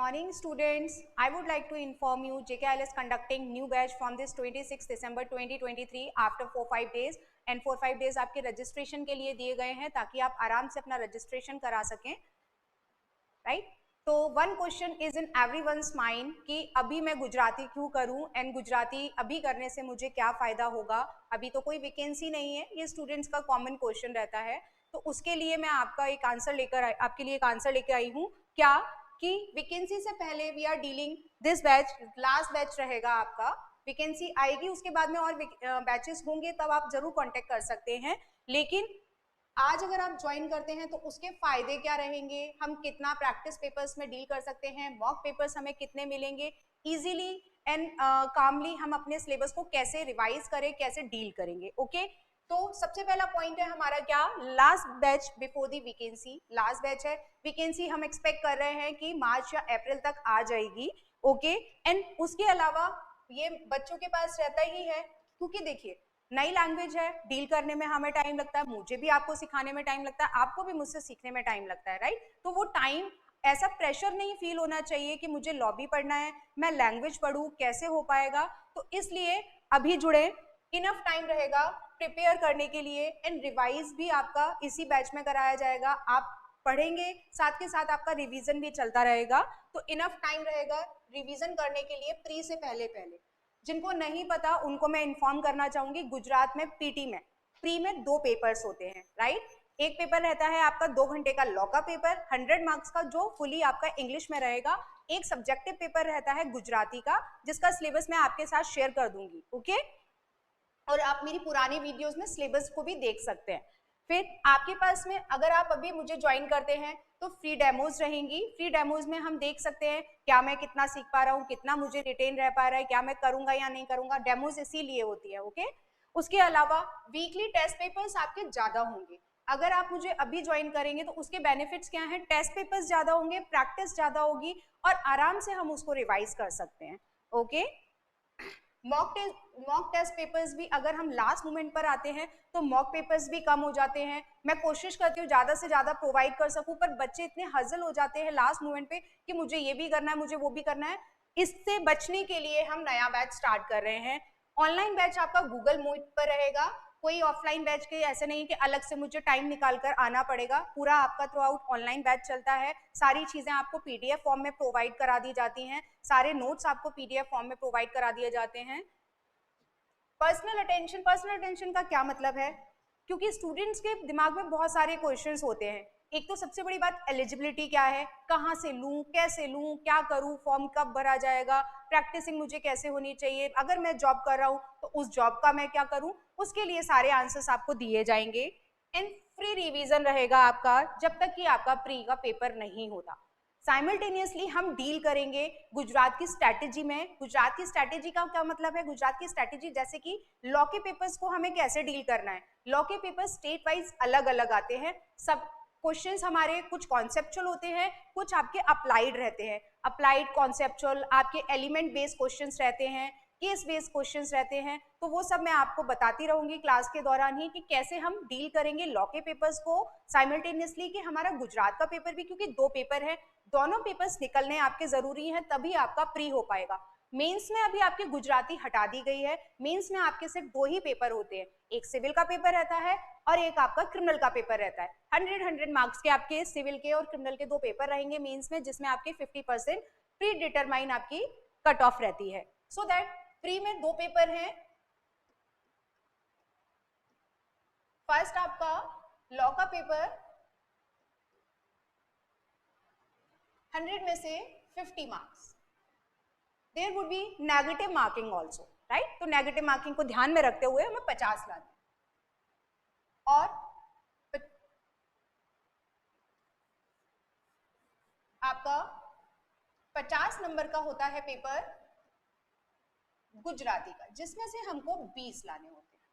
morning students. I would like to inform you JKIL is conducting new batch from this 26 December 2023 after 4-5 days and 4-5 days आपके registration के लिए दिए गए हैं ताकि आप आराम से अपना रजिस्ट्रेशन करा सकें, राइट? तो one question is in everyone's mind कि अभी मैं गुजराती क्यों करूं एंड गुजराती अभी करने से मुझे क्या फायदा होगा, अभी तो कोई वैकेंसी नहीं है, ये स्टूडेंट्स का कॉमन क्वेश्चन रहता है। तो उसके लिए मैं आपके लिए एक आंसर लेकर आई हूँ क्या कि वैकेंसी से पहले we are dealing this batch, last batch रहेगा आपका, वैकेंसी आएगी उसके बाद में और बैचेस होंगे तब आप जरूर कांटेक्ट कर सकते हैं। लेकिन आज अगर आप ज्वाइन करते हैं तो उसके फायदे क्या रहेंगे, हम कितना प्रैक्टिस पेपर्स में डील कर सकते हैं, मॉक पेपर्स हमें कितने मिलेंगे, इजीली एंड कामली हम अपने सिलेबस को कैसे रिवाइज करें, कैसे डील करेंगे। ओके तो सबसे पहला पॉइंट है हमारा क्या, last batch before the vacancy. Last batch है, वैकेंसी हम एक्सपेक्ट कर रहे हैं कि मार्च या अप्रैल तक आ जाएगी। ओके एंड उसके अलावा ये बच्चों के पास रहता ही है क्योंकि देखिए नई लैंग्वेज है, डील करने में हमें टाइम लगता है, मुझे भी आपको सिखाने में टाइम लगता है, आपको भी मुझसे सीखने में टाइम लगता है, राइट? तो वो टाइम ऐसा प्रेशर नहीं फील होना चाहिए कि मुझे लॉबी पढ़ना है, मैं लैंग्वेज पढ़ूं, कैसे हो पाएगा। तो इसलिए अभी जुड़े, इनफ टाइम रहेगा प्रिपेयर करने के लिए एंड रिवाइज भी आपका इसी बैच में कराया जाएगा। आप पढ़ेंगे साथ के साथ आपका रिवीजन भी चलता रहेगा, तो इनफ टाइम रहेगा रिवीजन करने के लिए प्री से पहले। जिनको नहीं पता उनको मैं इन्फॉर्म करना चाहूंगी, गुजरात में पीटी में प्री में 2 पेपर्स होते हैं, राइट? एक पेपर रहता है आपका 2 घंटे का लॉ का पेपर 100 मार्क्स का जो फुली आपका इंग्लिश में रहेगा। एक सब्जेक्टिव पेपर रहता है गुजराती का जिसका सिलेबस मैं आपके साथ शेयर कर दूंगी। ओके और आप मेरी पुरानी वीडियोस में सिलेबस को भी देख सकते हैं। फिर आपके पास में अगर आप अभी मुझे ज्वाइन करते हैं तो फ्री डेमोज रहेंगी। फ्री डेमोज में हम देख सकते हैं क्या मैं कितना सीख पा रहा हूँ, कितना मुझे रिटेन रह पा रहा है, क्या मैं करूंगा या नहीं करूंगा। डेमोज इसीलिए होती है। ओके उसके अलावा वीकली टेस्ट पेपर्स आपके ज्यादा होंगे। अगर आप मुझे अभी ज्वाइन करेंगे तो उसके बेनिफिट्स क्या हैं, टेस्ट पेपर्स ज्यादा होंगे, प्रैक्टिस ज्यादा होगी और आराम से हम उसको रिवाइज कर सकते हैं। ओके मॉक टेस्ट पेपर्स भी अगर हम लास्ट मोमेंट पर आते हैं तो मॉक पेपर्स भी कम हो जाते हैं। मैं कोशिश करती हूँ ज्यादा से ज्यादा प्रोवाइड कर सकूं, पर बच्चे इतने हजल हो जाते हैं लास्ट मोमेंट पे कि मुझे ये भी करना है, मुझे वो भी करना है। इससे बचने के लिए हम नया बैच स्टार्ट कर रहे हैं। ऑनलाइन बैच आपका गूगल मीट पर रहेगा, कोई ऑफलाइन बैच के ऐसे नहीं कि अलग से मुझे टाइम निकाल कर आना पड़ेगा। पूरा आपका थ्रू आउट ऑनलाइन बैच चलता है। सारी चीजें आपको पीडीएफ फॉर्म में प्रोवाइड करा दी जाती हैं, सारे नोट्स आपको पीडीएफ फॉर्म में प्रोवाइड करा दिए जाते हैं। पर्सनल अटेंशन का क्या मतलब है, क्योंकि स्टूडेंट्स के दिमाग में बहुत सारे क्वेश्चंस होते हैं। एक तो सबसे बड़ी बात एलिजिबिलिटी क्या है, कहाँ से लूँ, कैसे लूँ, क्या करूँ, फॉर्म कब भरा जाएगा, प्रैक्टिसिंग मुझे कैसे होनी चाहिए, अगर मैं जॉब कर रहा हूँ तो उस जॉब का मैं क्या करूँ, उसके लिए सारे आंसर्स आपको दिए जाएंगे। एंड फ्री रिवीजन रहेगा आपका जब तक कि आपका प्री का पेपर नहीं होता। साइमल्टेनियसली हम डील करेंगे गुजरात की स्ट्रैटेजी में। गुजरात की स्ट्रैटेजी का क्या मतलब है, गुजरात की स्ट्रैटेजी जैसे कि लॉ के पेपर्स को हमें कैसे डील करना है। लॉ के पेपर्स स्टेट वाइज अलग अलग आते हैं, सब क्वेश्चंस हमारे कुछ कॉन्सेप्चुअल होते हैं, कुछ आपके अप्लाइड रहते हैं। अप्लाइड कॉन्सेप्चुअल आपके एलिमेंट बेस्ड क्वेश्चंस रहते हैं, केस बेस्ड क्वेश्चंस रहते हैं। तो वो सब मैं आपको बताती रहूंगी क्लास के दौरान ही कि कैसे हम डील करेंगे लॉ के पेपर्स को साइमल्टेनियसली। कि हमारा गुजरात का पेपर भी, क्योंकि 2 पेपर है, दोनों पेपर्स निकलने आपके जरूरी हैं तभी आपका प्री हो पाएगा। मेंस में अभी आपकी गुजराती हटा दी गई है, मेंस में आपके सिर्फ 2 ही पेपर होते हैं, एक सिविल का पेपर रहता है और एक आपका क्रिमिनल का पेपर रहता है। 100 मार्क्स के आपके सिविल के और क्रिमिनल के 2 पेपर रहेंगे मेंस में, जिसमें आपके 50% प्री डिटरमाइन आपकी कट ऑफ रहती है। सो दैट प्री में 2 पेपर हैं। फर्स्ट आपका लॉ का पेपर 100 में से 50 marks, there would be negative marking also, right? तो नेगेटिव मार्किंग को ध्यान में रखते हुए हमें 50 लाने और आपका 50 नंबर का होता है पेपर गुजराती का, जिसमें से हमको 20 लाने होते हैं।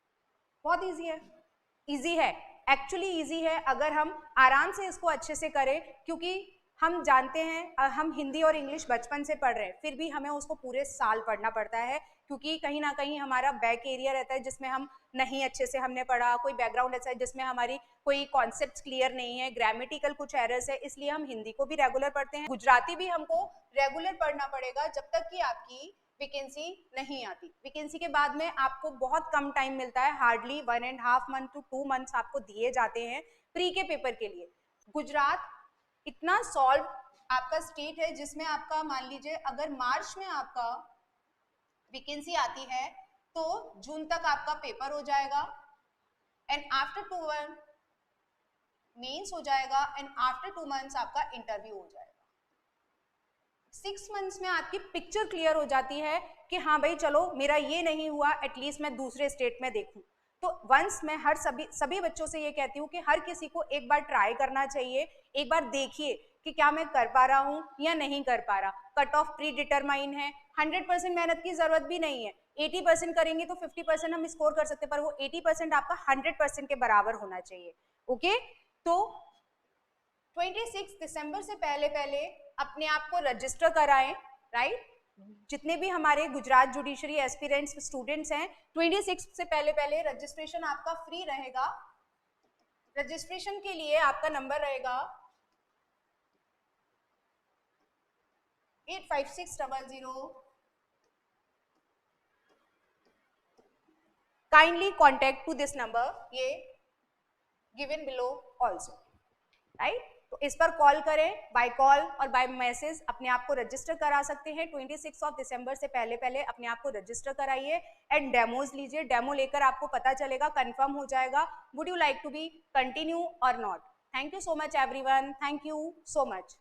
बहुत इजी है, इजी है, एक्चुअली इजी है अगर हम आराम से इसको अच्छे से करें, क्योंकि हम जानते हैं हम हिंदी और इंग्लिश बचपन से पढ़ रहे हैं, फिर भी हमें उसको पूरे साल पढ़ना पड़ता है, क्योंकि कहीं ना कहीं हमारा बैक एरिया रहता है जिसमें हम नहीं अच्छे से हमने पढ़ा, कोई बैकग्राउंड ऐसा है जिसमें हमारी कोई कॉन्सेप्ट्स क्लियर नहीं है, ग्रामेटिकल कुछ एरर्स है, इसलिए हम हिंदी को भी रेगुलर पढ़ते हैं। गुजराती भी हमको रेगुलर पढ़ना पड़ेगा जब तक कि आपकी वैकेंसी नहीं आती। वैकेंसी के बाद में आपको बहुत कम टाइम मिलता है, हार्डली 1.5 मंथ टू 2 मंथ्स आपको दिए जाते हैं प्री के पेपर के लिए। गुजरात इतना सॉल्व आपका स्टेट है जिसमें आपका मान लीजिए अगर मार्च में आपका वैकेंसी आती है तो जून तक आपका पेपर हो जाएगा, एंड आफ्टर 2 मंथ मेंस हो जाएगा, एंड आफ्टर 2 मंथ्स आपका इंटरव्यू हो जाएगा। 6 मंथ्स में आपकी पिक्चर क्लियर हो जाती है कि हाँ भाई चलो मेरा ये नहीं हुआ, एटलीस्ट मैं दूसरे स्टेट में देखूं। तो वंस मैं हर सभी बच्चों से ये कहती हूँ कि हर किसी को एक बार ट्राई करना चाहिए, एक बार देखिए कि क्या मैं कर पा रहा हूँ या नहीं कर पा रहा। कट ऑफ प्री डिटरमाइन है, 100% मेहनत की जरूरत भी नहीं है, 80% करेंगे तो 50% हम स्कोर कर सकते हैं, पर वो 80% आपका 100% के बराबर होना चाहिए। ओके, तो 26 दिसंबर से पहले पहले अपने आप को रजिस्टर कराएं, राइट। जितने भी हमारे गुजरात जुडिशरी एस्पिरेंट्स स्टूडेंट्स हैं, 26 से पहले पहले रजिस्ट्रेशन आपका फ्री रहेगा। रजिस्ट्रेशन के लिए आपका नंबर रहेगा 85600। Kindly contact to this number, ये गिवन बिलो ऑल्सो, राइट। तो इस पर कॉल करें, बाय कॉल और बाय मैसेज अपने आप को रजिस्टर करा सकते हैं। 26 दिसंबर से पहले पहले अपने आप को रजिस्टर कराइए एंड डेमोज लीजिए। डेमो लेकर आपको पता चलेगा, कंफर्म हो जाएगा would you like to be continue और not. Thank you so much everyone, thank you so much.